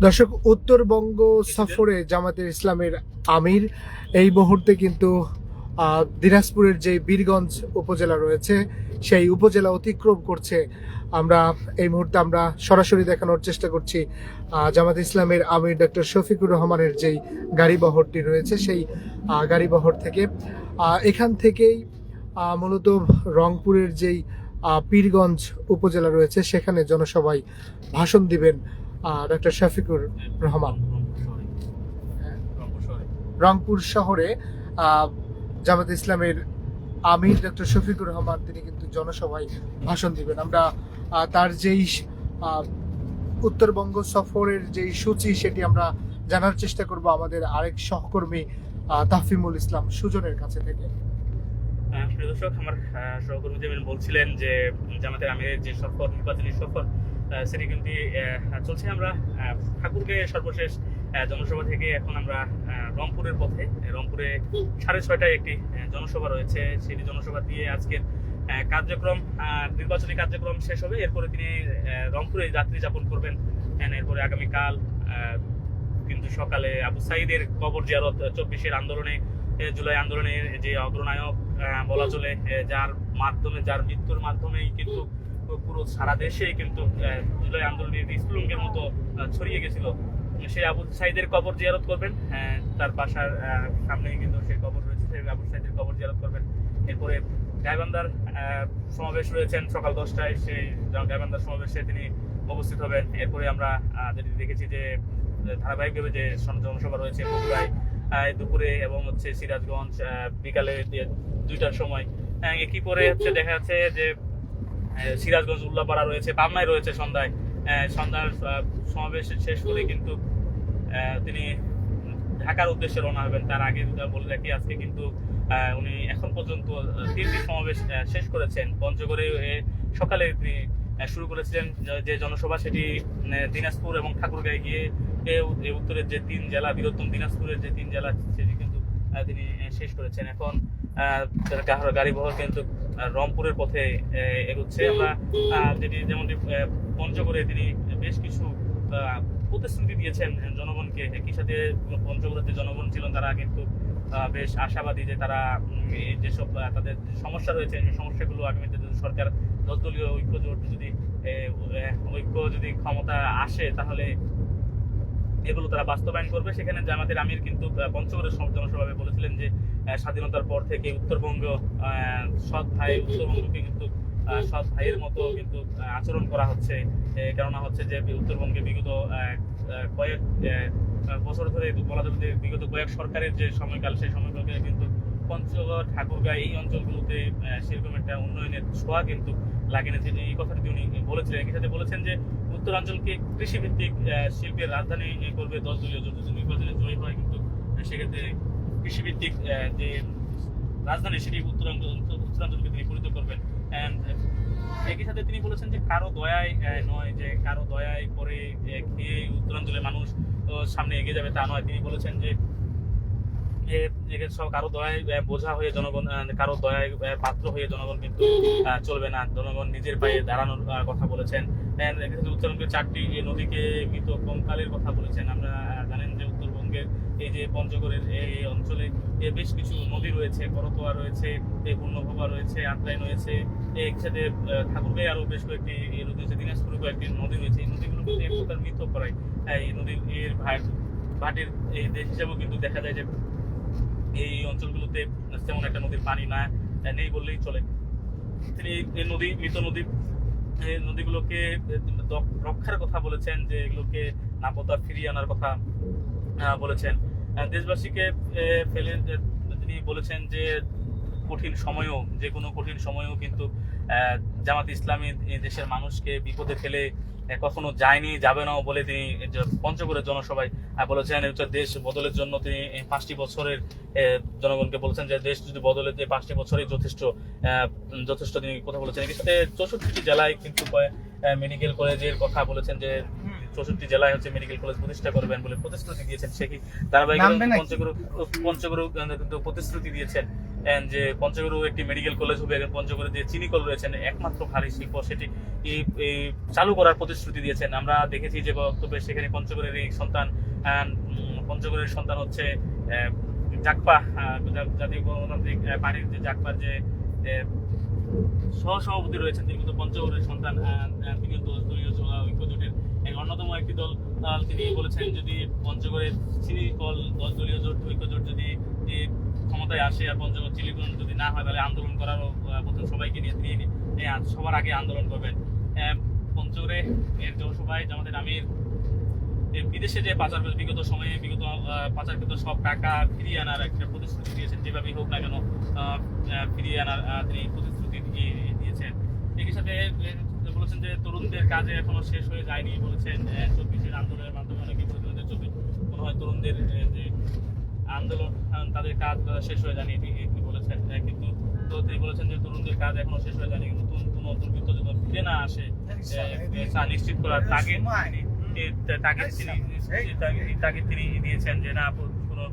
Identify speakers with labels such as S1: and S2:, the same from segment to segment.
S1: দর্শক, উত্তরবঙ্গ সফরে জামাতের ইসলামের আমির এই মুহূর্তে কিন্তু দিনাজপুরের যে বীরগঞ্জ উপজেলা রয়েছে সেই উপজেলা অতিক্রম করছে। আমরা এই মুহূর্তে সরাসরি দেখানোর চেষ্টা করছি জামাত ইসলামের আমির ডক্টর শফিকুর রহমানের যেই গাড়িবহরটি রয়েছে সেই গাড়িবহর থেকে। এখান থেকেই মূলত রংপুরের যেই পীরগঞ্জ উপজেলা রয়েছে সেখানে জনসভায় ভাষণ দিবেন ডক্টর শফিকুর রহমান। রংপুর শহরে জামাত ইসলামের আমির ডক্টর শফিকুর রহমান তিনি কিন্তু জনসভায় ভাষণ দিবেন। আমরা তার যেই উত্তরবঙ্গ সফরের যেই সূচি সেটি আমরা জানার চেষ্টা করব আমাদের আরেক সহকর্মী তাফিমুল ইসলাম সুজনের কাছে থেকে।
S2: প্রিয় দর্শক, আমার সহকর্মী যেমন বলছিলেন যে জামাতের আমিরের যে সফর, নির্বাচনী সফর, সেটি কিন্তু চলছে। আমরা ঠাকুরগাঁয়ে সর্বশেষ জনসভা থেকে এখন আমরা রংপুরের পথে। রংপুরে 6:30টায় একটি জনসভা রয়েছে। সেই জনসভা দিয়ে আজকের কার্যক্রম, নির্বাচনী কার্যক্রম শেষ হবে। এরপরে তিনি রংপুরে যাত্রী যাপন করবেন। এরপরে আগামীকাল কিন্তু সকালে আবু সাঈদের কবর জিয়ারত, 24-এর আন্দোলনে, জুলাই আন্দোলনের যে অগ্রনায়ক বলা চলে, যার মৃত্যুর মাধ্যমেই কিন্তু পুরো সারা দেশে কিন্তু জুলাই আন্দোলনের স্ফুলিঙ্গের মতো ছড়িয়ে গেছিল, সেই আবু সাঈদের কবর জিয়ারত করবেন। তার বাসার সামনেই কিন্তু সেই কবর রয়েছে, সেই আবু সাঈদের কবর জিয়ারত করবেন। এরপরে গাইবান্ধার সমাবেশ রয়েছেন সকাল 10টায়, সেই গাইবান্ধার সমাবেশে তিনি উপস্থিত হবেন। এরপরে আমরা যেটি দেখেছি যে ধারাবাহিকভাবে যে জনসভা রয়েছে বগুড়ায় দুপুরে এবং সিরাজগঞ্জ বিকালে 2টার সময়। একই করে দেখা যাচ্ছে যে সিরাজগঞ্জ উল্লাপাড়া রয়েছে, পাবনায় রয়েছে সন্ধ্যার সমাবেশ শেষ করে কিন্তু তিনি ঢাকার উদ্দেশ্যে রওনা হবেন। তার আগে বলে রাখি, আজকে কিন্তু উনি এখন পর্যন্ত 3টি সমাবেশ শেষ করেছেন। পঞ্চগড়ে সকালে তিনি শুরু করেছিলেন যে জনসভা, সেটি দিনাজপুর এবং ঠাকুরগাঁয়ে গিয়ে উত্তরের যে 3 জেলা, বৃহত্তম দিনাজপুরের যে 3 জেলা, সেটি কিন্তু তিনি শেষ করেছেন। এখন গাড়িবহর কিন্তু রংপুরের পথে এগোচ্ছে। আমরা যেমন পঞ্চগড়ে তিনি বেশ কিছু প্রতিশ্রুতি দিয়েছেন জনগণকে। একই সাথে পঞ্চগড়ের যে জনগণ ছিলেন তারা কিন্তু বেশ আশাবাদী যে তারা যেসব তাদের সমস্যা রয়েছে সেই সমস্যাগুলো আগামীতে যদি সরকার 10 দলীয় ঐক্য যদি ক্ষমতা আসে তাহলে এগুলো তারা বাস্তবায়ন করবে। সেখানে জামাতের আমির কিন্তু পঞ্চগড়ের জনসভায় বলেছিলেন যে স্বাধীনতার পর থেকে উত্তরবঙ্গকে কিন্তু সৎ ভাইয়ের মতো কিন্তু আচরণ করা হচ্ছে। কেননা হচ্ছে যে উত্তরবঙ্গে বিগত কয়েক বছর ধরে বলা যাবে যে বিগত কয়েক সরকারের যে সময়কাল, সেই সময়কালে কিন্তু পঞ্চগড়, ঠাকুরগাঁও এই অঞ্চলগুলোতে সেরকম একটা উন্নয়নের ছোঁয়া কিন্তু লাগেনি। এই কথাটি উনি বলেছিলেন। একই সাথে বলেছেন যে উত্তরাঞ্চলকে কৃষিভিত্তিক শিল্পের রাজধানী করবে 10 দলীয় নির্বাচনে জয়ী হয়, কিন্তু সেক্ষেত্রে কৃষিভিত্তিক যে রাজধানী সেটি উত্তরাঞ্চলকে তিনি পরিণত করবেন। একই সাথে তিনি বলেছেন যে কারো দয়ায় নয়, যে কারো দয়ায় করে খেয়ে উত্তরাঞ্চলের মানুষ সামনে এগিয়ে যাবে তা নয়। তিনি বলেছেন যে সব কারো দয়ায় বোঝা হয়ে জনগণ, কারো দয়ায় পাত্র হয়ে জনগণ কিন্তু চলবে না। জনগণ নিজের পায়ে দাঁড়ানোর কথা বলেছেন। উত্তরবঙ্গের 4টি নদীকে মৃত কঙ্কালের কথা বলেছেন। আমরা জানেন যে উত্তরবঙ্গের এই যে পঞ্চগড়ের এই অঞ্চলে বেশ কিছু নদী রয়েছে, করতোয়া রয়েছে, পূর্ণভবা রয়েছে, আত্রাই রয়েছে, একসাথে ঠাকুরগাঁয়ে আরো বেশ কয়েকটি নদী রয়েছে, দিনাজপুরে কয়েকটি নদী রয়েছে। এই নদীগুলো কিন্তু এক প্রকার মৃত করায় এই নদীর ভাটির এই দেশ হিসেবেও কিন্তু দেখা যায় যে এই অঞ্চলগুলোতে তেমন একটা নদীর পানি নেই বললেই চলে। তিনি এই নদীগুলোকে রক্ষার কথা বলেছেন, যে এগুলোকে নাপতা ফিরিয়ে আনার কথা বলেছেন। দেশবাসীকে ফেলে তিনি বলেছেন যে যে কোনো কঠিন সময়েও কিন্তু জামাত ইসলামী দেশের মানুষকে বিপদে ফেলে কখনো যায়নি, যাবে না বলে তিনি পঞ্চগড়ের জনসভায় বলেছেন। দেশ বদলের জন্য তিনি 5টি বছরের জনগণকে বলেছেন যে দেশ যদি বদলে, যে 5টি বছরই যথেষ্ট তিনি কথা বলেছেন। এর সাথে 64টি জেলায় কিন্তু মেডিকেল কলেজের কথা বলেছেন, যে 64টি জেলায় মেডিকেল কলেজ প্রতিষ্ঠা করবেন বলে প্রতিশ্রুতি দিয়েছেন। সে কি ধারাবাহিক পঞ্চগড় কিন্তু প্রতিশ্রুতি দিয়েছেন। যে পঞ্চগড় একটি মেডিকেল কলেজ হবে, পঞ্চগড়ে যে চিনি কল রয়েছেন একমাত্র ভারী শিল্প, সেটি এই চালু করার প্রতিশ্রুতি দিয়েছেন। আমরা দেখেছি যে বক্তব্যে সেখানে পঞ্চগড়ের এই সন্তান, পঞ্চগড়ের সন্তান হচ্ছে জাকপা, জাতীয় গণতান্ত্রিক পার্টির যে জাকপার যে সহসভাপতি রয়েছেন, তিনি কিন্তু পঞ্চগড়ের সন্তান। তিনি দলীয় ঐক্যজোটের অন্যতম একটি দল। তিনি বলেছেন যদি পঞ্চগড়ের চিনি কল দলীয় জোট ঐক্যজোট যদি ক্ষমতায় আসে আর পঞ্চগড় চিনিকল যদি না হয়, তাহলে আন্দোলন করারও প্রথম সবাইকে নিয়ে তিনি সবার আগে আন্দোলন করবেন। পঞ্চগড়ে এর জনসভায় জামাতের আমির বিদেশে যে বিগত সময়ে পাচারকৃত সব টাকা ফিরিয়ে আনার একটা প্রতিশ্রুতি দিয়েছেন, যেভাবেই হোক না কেন ফিরিয়ে আনার তিনি প্রতিশ্রুতি দিয়েছেন। একই সাথে বলেছেন যে তরুণদের কাজে এখনো শেষ হয়ে যায়নি। বলেছেন 24-এর আন্দোলনের মাধ্যমে অনেকে মনে হয় তরুণদের যে আন্দোলন তাদের কাজ শেষ হয়ে যায়নি তিনি বলেছেন। কিন্তু তিনি বলেছেন যে তরুণদের কাজ এখনো শেষ হয়ে যায়নি, নতুন কোনো দুর্বৃত্ত যেন ফিরে না আসে তা নিশ্চিত করার তাগিদ তিনি দিয়েছেন যে না কোনো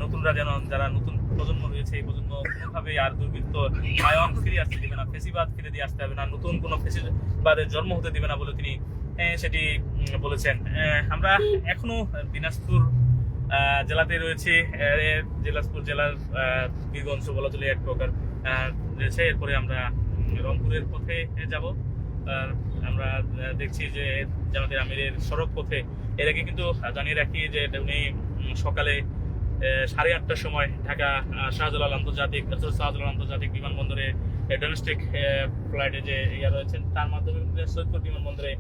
S2: নতুনরা যেন, যারা নতুন প্রজন্ম রয়েছে এই প্রজন্ম কোনোভাবেই আর দুর্বৃত্ত আয়ন ফিরে আসতে দেবে না, ফেসিবাদ ফিরে দিয়ে আসতে হবে না, নতুন কোনো ফেসিবাদের জন্ম হতে দেবে না বলে তিনি সেটি বলেছেন। আমরা এখনো দিনাজপুর জেলাতে রয়েছে। দিনাজপুর জেলার বীরগঞ্জ বলা চলে এক প্রকার রয়েছে। এরপরে আমরা রংপুরের পথে যাব। আমরা দেখছি যে জামাতের আমিরের সড়ক পথে এর আগে কিন্তু জানিয়ে রাখি যে উনি সকালে 8:30টার সময় ঢাকা শাহজালাল আন্তর্জাতিক বিমানবন্দরে ডোমেস্টিক ফ্লাইটে যে রয়েছেন তার মাধ্যমে সৈয়দপুর বিমানবন্দরে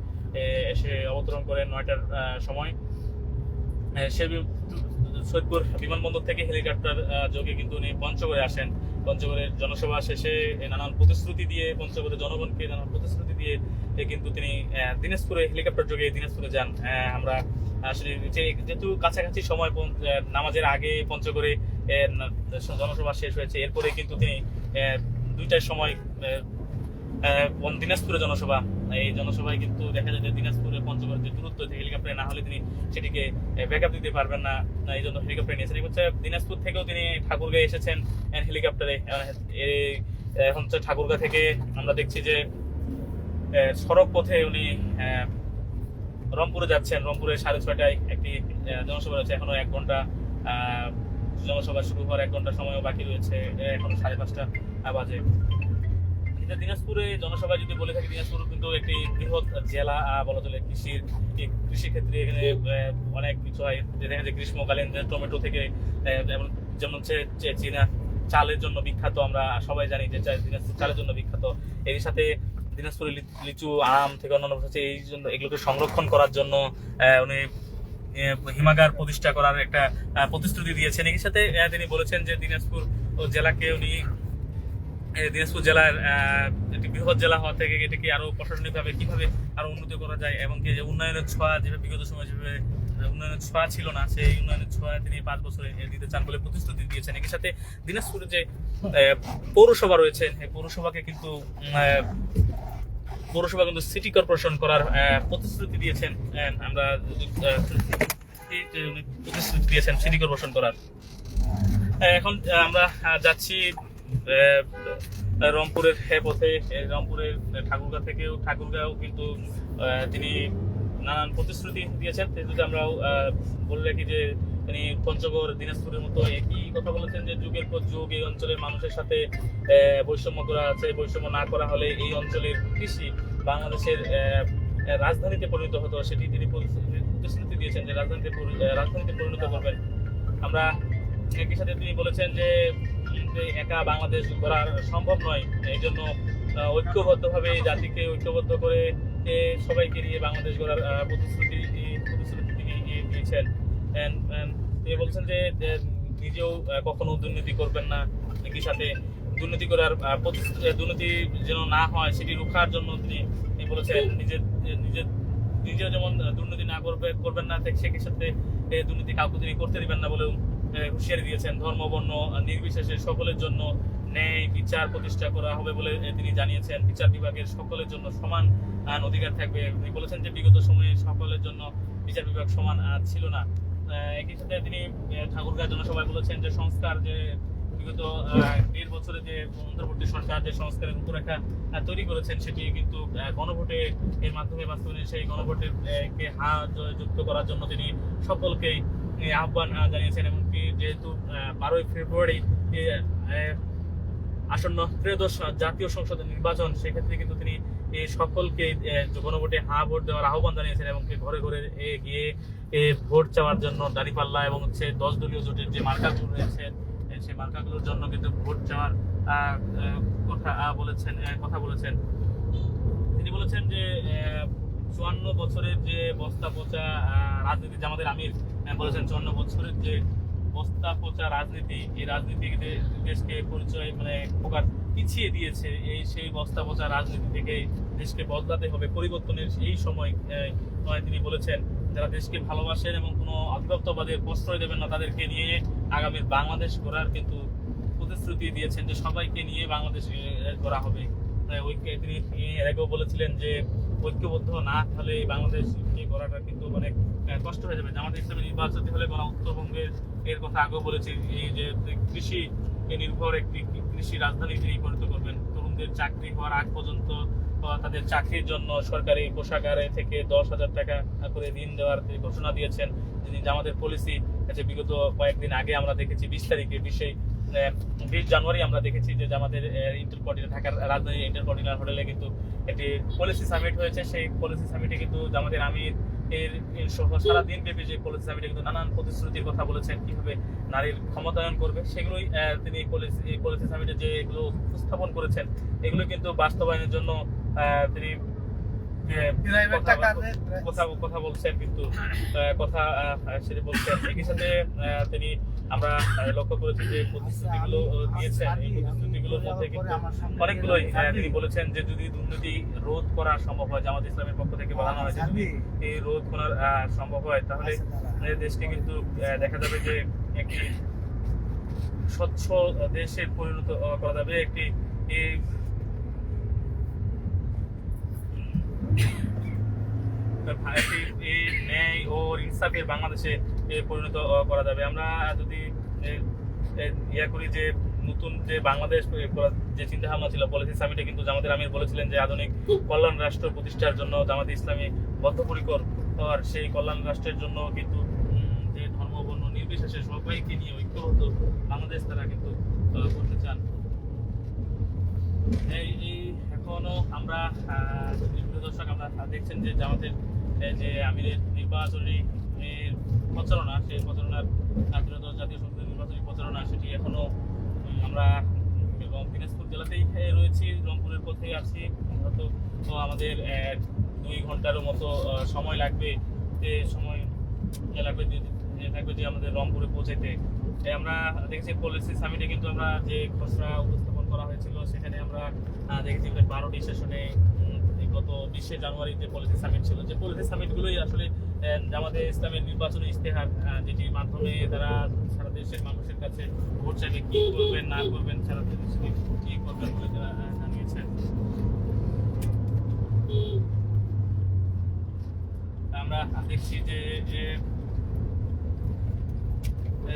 S2: এসে অবতরণ করেন 9টার সময়। সে সৈয়দপুর বিমানবন্দর থেকে হেলিকপ্টার যোগে কিন্তু উনি পঞ্চগড়ে আসেন। পঞ্চগড়ের জনসভা শেষে নানান প্রতিশ্রুতি দিয়ে, পঞ্চগড়ের জনগণকে নানান প্রতিশ্রুতি দিয়ে কিন্তু তিনি দিনাজপুরে হেলিকপ্টার যোগে দিনাজপুরে যান। আমরা আসলে যেহেতু কাছাকাছি সময় নামাজের আগে পঞ্চগড়ে জনসভা শেষ হয়েছে, এরপরে কিন্তু তিনি 2টার সময় দিনাজপুরে জনসভা, এই জনসভায় কিন্তু দেখা যায় যে দিনাজপুরে পঞ্চগড় যে দূরত্ব হেলিকপ্টারে না হলে তিনি সেটিকে ব্যাকআপ দিতে পারবেন না, এই জন্য হেলিকপ্টার নিয়েছেন। হচ্ছে দিনাজপুর থেকেও তিনি ঠাকুরগাঁয়ে এসেছেন হেলিকপ্টারে। এখন হচ্ছে ঠাকুরগাঁ থেকে আমরা দেখছি যে সড়ক পথে উনি রংপুরে যাচ্ছেন। রংপুরে 6:30টায় একটি জনসভা রয়েছে, এখনো 1 ঘন্টা জনসভা শুরু হওয়ার 1 ঘন্টা সময়ও বাকি রয়েছে, এখনো 5:30টা বাজে। দিনাজপুরে জনসভা যদি বলে থাকি, দিনাজপুর কিন্তু একটি বৃহৎ জেলা বলা চলে। কৃষি ক্ষেত্রে এখানে অনেক কিছু হয়, দেখা যায় গ্রীষ্মকালীন টমেটো থেকে যেমন হচ্ছে চীনা চালের জন্য বিখ্যাত, আমরা সবাই জানি যে দিনাজপুর চালের জন্য বিখ্যাত। এর সাথে দিনাজপুরে লিচু, আম থেকে অন্যান্য হচ্ছে, এই জন্য এগুলোকে সংরক্ষণ করার জন্য উনি হিমাগার প্রতিষ্ঠা করার একটা প্রতিশ্রুতি দিয়েছেন। এর সাথে তিনি বলেছেন যে দিনাজপুর জেলাকে উনি দিনাজপুর জেলার একটি বৃহৎ জেলা হওয়া থেকে এটাকে আরো প্রশাসনিকভাবে কিভাবে আরো উন্নতি করা যায়, এবং কি যে উন্নয়নের ছোঁয়া যেভাবে বিগত সময় যেভাবে উন্নয়নের ছোঁয়া ছিল না, সেই উন্নয়নের ছোঁয়া তিনি 5 বছরে দিতে চান বলে প্রতিশ্রুতি দিয়েছেন। এর সাথে দিনাজপুরে যে পৌরসভা রয়েছে, এই পৌরসভাকে কিন্তু সিটি কর্পোরেশন করার প্রতিশ্রুতি দিয়েছেন। আমরা প্রতিশ্রুতি দিয়েছেন সিটি কর্পোরেশন করার। এখন আমরা যাচ্ছি রংপুরের পথে। রংপুরের ঠাকুরগাঁও কিন্তু তিনি নানান প্রতিশ্রুতি দিয়েছেন। যদি আমরাও বলে রাখি যে তিনি পঞ্চগড় দিনাজপুরের মতো একই কথা বলেছেন যে যুগের পর যুগ এই অঞ্চলের মানুষের সাথে বৈষম্য করা আছে, বৈষম্য না করা হলে এই অঞ্চলের কৃষি বাংলাদেশের রাজধানীতে পরিণত হতো, সেটি তিনি প্রতিশ্রুতি দিয়েছেন যে রাজধানীতে পরিণত করবেন। আমরা একই সাথে তিনি বলেছেন যে একা বাংলাদেশ গড়া সম্ভব নয়, এই জন্য ঐক্যবদ্ধভাবে জাতিকে ঐক্যবদ্ধ করে সবাইকে নিয়ে বাংলাদেশ গড়ার প্রতিশ্রুতি তিনি দিয়েছেন। তিনি বলছেন যে নিজেও কখনো দুর্নীতি করবেন না, একই সাথে দুর্নীতি যেন না হয় সেটি রোখার জন্য তিনি বলেছেন নিজেও যেমন দুর্নীতি না করবেন না, সেই সাথে দুর্নীতি কাউকে তিনি করতে দিবেন না বলেও হুঁশিয়ারি দিয়েছেন। ধর্ম, বর্ণ নির্বিশেষে সকলের জন্য ন্যায় বিচার প্রতিষ্ঠা করা হবে বলে তিনি জানিয়েছেন। বিচার বিভাগের সকলের জন্য সমান অধিকার থাকবে। তিনি বলেছেন যে বিগত সময়ে সকলের জন্য বিচার বিভাগ সমান ছিল না। একই সাথে তিনি ঠাকুরগাঁও জনসভায় বলেছেন যে সংস্কার যে বিগত 1.5 বছরে যে অন্তর্বর্তী সরকার যে সংস্কারের রূপরেখা তৈরি করেছেন সেটি কিন্তু গণভোটে এর মাধ্যমে বাস্তবায়নে সেই গণভোটের কে যুক্ত করার জন্য তিনি সকলকেই আহ্বান জানিয়েছেন। এমনকি যেহেতু 12ই ফেব্রুয়ারি আসন্ন ত্রয়োদশ জাতীয় সংসদের নির্বাচন, সেক্ষেত্রে কিন্তু তিনি সকলকে গণভোটে ভোট দেওয়ার আহ্বান জানিয়েছেন এবং ঘরে ঘরে গিয়ে ভোট চাওয়ার জন্য দাঁড়িপাল্লা এবং 10 দলীয় জোটের যে মার্কাগুলো রয়েছে সেই মার্কাগুলোর জন্য কিন্তু ভোট চাওয়ার কথা বলেছেন। তিনি বলেছেন যে 54 বছরের যে বস্তা পচা রাজনীতি, জামাতের আমির বলেছেন 54 বছরের যে বস্তা পচা রাজনীতি, এই রাজনীতি দেশকে পরিচয় প্রকার পিছিয়ে দিয়েছে। সেই বস্তা পচা রাজনীতি থেকে দেশকে বদলাতে হবে, পরিবর্তনের এই সময় তিনি বলেছেন যারা দেশকে ভালোবাসেন এবং কোনো আধিপত্যবাদের প্রশ্রয় দেবেন না তাদেরকে নিয়ে আগামীর বাংলাদেশ গড়ার কিন্তু প্রতিশ্রুতি দিয়েছেন যে সবাইকে নিয়ে বাংলাদেশ গড়া হবে। তিনি এর আগেও বলেছিলেন যে ঐক্যবদ্ধ না হলে বাংলাদেশকে গড়াটা কিন্তু অনেক কষ্ট হয়ে যাবে। জামাত ইসলামী নির্বাচন হলে গণ উত্তরবঙ্গের এর কথা আগেও বলেছি, এই যে কৃষি নির্ভর একটি কৃষি রাজধানী তিনি পরিণত করবেন। তরুণদের চাকরি হওয়ার আগ পর্যন্ত তাদের চাকরির জন্য সরকারি কোষাগারে থেকে 10,000 টাকা করে ঋণ দেওয়ার ঘোষণা দিয়েছেন। যিনি জামাতের পলিসি বিগত কয়েকদিন আগে আমরা দেখেছি 20 জানুয়ারি আমরা দেখেছি যে জামাতের ঢাকার রাজধানী ইন্টারকন্টিনেন্টাল হোটেলে কিন্তু একটি পলিসি সামিট হয়েছে। সেই পলিসি সামিটে কিন্তু জামাতের আমির সারাদিন ব্যাপী যে পলিসি সামিটে কিন্তু নানান প্রতিশ্রুতির কথা বলেছেন, কিভাবে নারীর ক্ষমতায়ন করবে সেগুলোই তিনি পলিসি সামিটে যে এগুলো উপস্থাপন করেছেন এগুলো কিন্তু বাস্তবায়নের জন্য তিনি কথা বলছেন, কিন্তু সেটা বলছেন। একই সাথে তিনি আমরা লক্ষ্য করেছি যে প্রতিশ্রুতিগুলো দিয়েছেন, এই প্রতিশ্রুতিগুলোর মধ্যে কিন্তু অনেকগুলোই তিনি বলেছেন যে যদি দুর্নীতি রোধ করা সম্ভব হয়, জামাত ইসলামের পক্ষ থেকে বলানো হয়েছে যদি এই রোধ করা সম্ভব হয় তাহলে দেশকে কিন্তু দেখা যাবে যে একটি স্বচ্ছ দেশে পরিণত করা যাবে, একটি ন্যায় ও ইনসাফের বাংলাদেশে পরিণত করা যাবে। আমরা যদি করি যে নতুন যে বাংলাদেশ যে চিন্তা ভাবনা ছিল পলিসি সামিটে কিন্তু জামাতের আমির বলেছিলেন যে আধুনিক কল্যাণ রাষ্ট্র প্রতিষ্ঠার জন্য জামাত ইসলামী বদ্ধপরিকর। আর সেই কল্যাণ রাষ্ট্রের জন্য কিন্তু যে ধর্ম বর্ণ নির্বিশেষে সবাইকে নিয়ে ঐক্যবদ্ধ বাংলাদেশ তারা কিন্তু করতে চান। এখনো আমরা দর্শক আমরা দেখছেন যে জামাতের যে আমিরের নির্বাচনী প্রচারণা, সেই প্রচারণার জাতীয় সংসদের নির্বাচনী প্রচারণা সেটি এখনো আমরা দিনাজপুর জেলাতেই রয়েছি, রংপুরের পথেই আছি। হয়তো আমাদের 2 ঘন্টারও মতো সময় লাগবে যে আমাদের রংপুরে পৌঁছাইতে। আমরা দেখেছি পলিসি সামিটে কিন্তু আমরা যে খসড়া উপস্থাপন করা হয়েছিল সেখানে আমরা দেখেছি 12টি সেশনে গত 20 জানুয়ারি যে পলিসি সামিট ছিল, যে পলিসি সামিটগুলোই আসলে জামাতে ইসলামের নির্বাচনী ইশতেহার, যেটির মাধ্যমে তারা সারা দেশের মানুষের কাছে ভোট চাইবে কি করবেন না করবেন, সারা দেশে কি করবেন বলে তারা জানিয়েছেন। আমরা দেখছি যে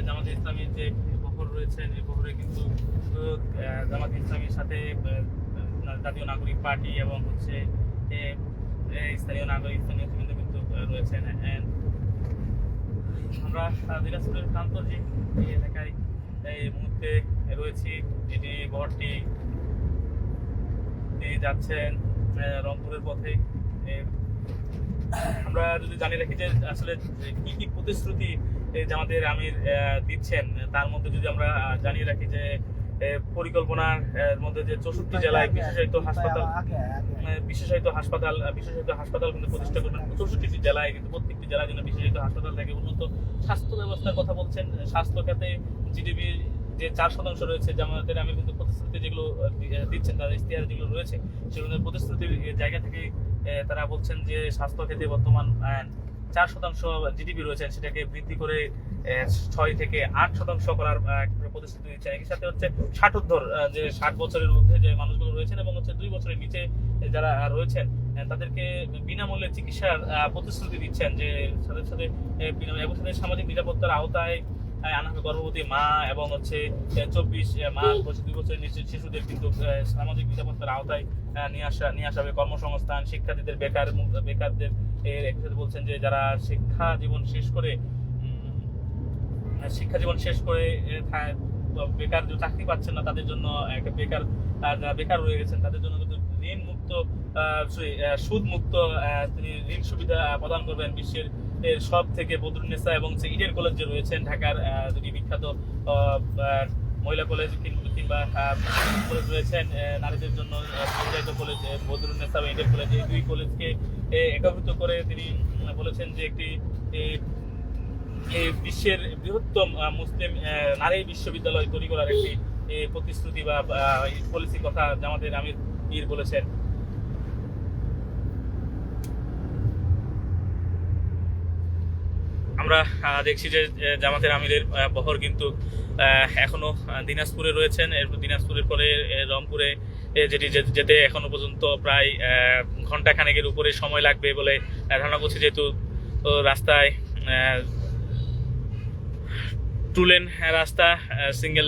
S2: জামাতে ইসলামীর যে বহর রয়েছেন এই বহরে কিন্তু জামাতে ইসলামীর সাথে জাতীয় নাগরিক পার্টি এবং স্থানীয় কিন্তু রয়েছেন। আমরা দিনাজপুরের প্রান্তরজি এই এলাকায় এই মুহূর্তে রয়েছি, এটি বহরটি যাচ্ছেন রংপুরের পথে। আমরা যদি জানিয়ে রাখি যে আসলে কি কি প্রতিশ্রুতি জামাতের আমির দিচ্ছেন, তার মধ্যে যদি আমরা জানিয়ে রাখি যে পরিকল্পনার মধ্যে যে 64 জেলায় বিশেষায়িত হাসপাতাল কিন্তু প্রতিষ্ঠা করবেন। 64টি জেলায় কিন্তু প্রত্যেকটি জেলায় যেন বিশেষায়িত হাসপাতাল থাকে। উন্নত স্বাস্থ্য ব্যবস্থার কথা বলছেন। স্বাস্থ্য খাতে জিডিপির যে 4% রয়েছে জামাতের আমির কিন্তু প্রতিশ্রুতি যেগুলো দিচ্ছেন, তাদের ইশতেহারে যেগুলো রয়েছে সেগুলো প্রতিশ্রুতির জায়গা থেকে তারা বলছেন যে স্বাস্থ্য খাতে বর্তমান 4% জিডিপি রয়েছেন সেটাকে বৃদ্ধি করে 6 থেকে 8% করার প্রতিশ্রুতি দিচ্ছেন। একই সাথে 60 যে 60 বছরের মধ্যে যে মানুষগুলো রয়েছেন এবং 2 বছরের নিচে যারা রয়েছেন তাদেরকে বিনামূল্যে চিকিৎসার প্রতিশ্রুতি দিচ্ছেন, যে সাথে সাথে সামাজিক নিরাপত্তার আওতায় আনা হবে গর্ভবতী মা এবং হচ্ছে 24 মাস বয়সী 2 বছরের নিচে শিশুদের কিন্তু সামাজিক নিরাপত্তার আওতায় নিয়ে আসা হবে। কর্মসংস্থান, শিক্ষার্থীদের বেকারদের একই সাথে বলছেন যে যারা শিক্ষা জীবন শেষ করে বেকার যে চাকরি পাচ্ছেন না তাদের জন্য একটা যারা বেকার রয়ে গেছেন তাদের জন্য কিন্তু ঋণ মুক্ত সুদ মুক্ত তিনি ঋণ সুবিধা প্রদান করবেন। বিশ্বের সব থেকে বদরুন্নেসা এবং ইডেন কলেজ যে রয়েছেন ঢাকার দুটি বিখ্যাত মহিলা কলেজ কিংবা কলেজ রয়েছেন নারীদের জন্য পরিচালিত কলেজ বদরুন্নেসা এবং ইডেন কলেজ, এই দুই কলেজকে একত্রিত করে তিনি বলেছেন যে একটি এই বিশ্বের বৃহত্তম মুসলিম নারী বিশ্ববিদ্যালয় তৈরি করার একটি প্রতিশ্রুতি বা পলিসির কথা জামাতের আমির বলেছেন। আমরা দেখছি যে জামাতের আমিরের বহর কিন্তু এখনো দিনাজপুরে রয়েছেন। এরপর দিনাজপুরের পরে রংপুরে যেটি যেতে এখনো পর্যন্ত প্রায় ঘন্টা খানেকের উপরে সময় লাগবে বলে ধারণা করছি, যেহেতু রাস্তায় টু লেন রাস্তা, সিঙ্গেল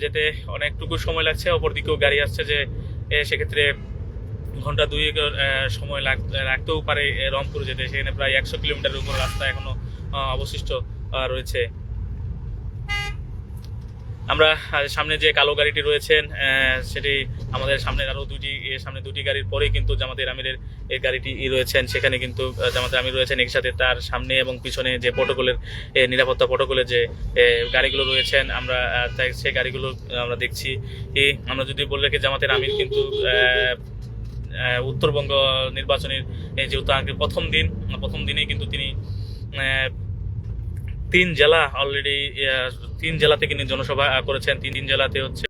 S2: যেতে অনেকটুকু সময় লাগছে। অপরদিকেও গাড়ি আসছে যে সেক্ষেত্রে ঘন্টা 2 সময় লাগতেও পারে রংপুর যেতে। সেখানে প্রায় 100 কিলোমিটারের উপর রাস্তা এখনো অবশিষ্ট রয়েছে। আমরা সামনে যে কালো গাড়িটি রয়েছেন সেটি আমাদের সামনে দুটি গাড়ির পরেই কিন্তু জামাতের আমিরের এই গাড়িটি রয়েছেন। সেখানে কিন্তু জামাতের আমির রয়েছেন, এর সাথে তার সামনে এবং পিছনে যে প্রটোকলের নিরাপত্তা প্রটোকলের যে গাড়িগুলো রয়েছেন আমরা সেই গাড়িগুলো আমরা দেখছি। আমরা যদি বলে রাখি জামাতের আমির কিন্তু উত্তরবঙ্গ নির্বাচনের যেহেতু প্রথম দিনেই কিন্তু তিনি 3 জেলা অলরেডি 3 জেলাতে তিনি জনসভা করেছেন। 3 জেলাতে হচ্ছে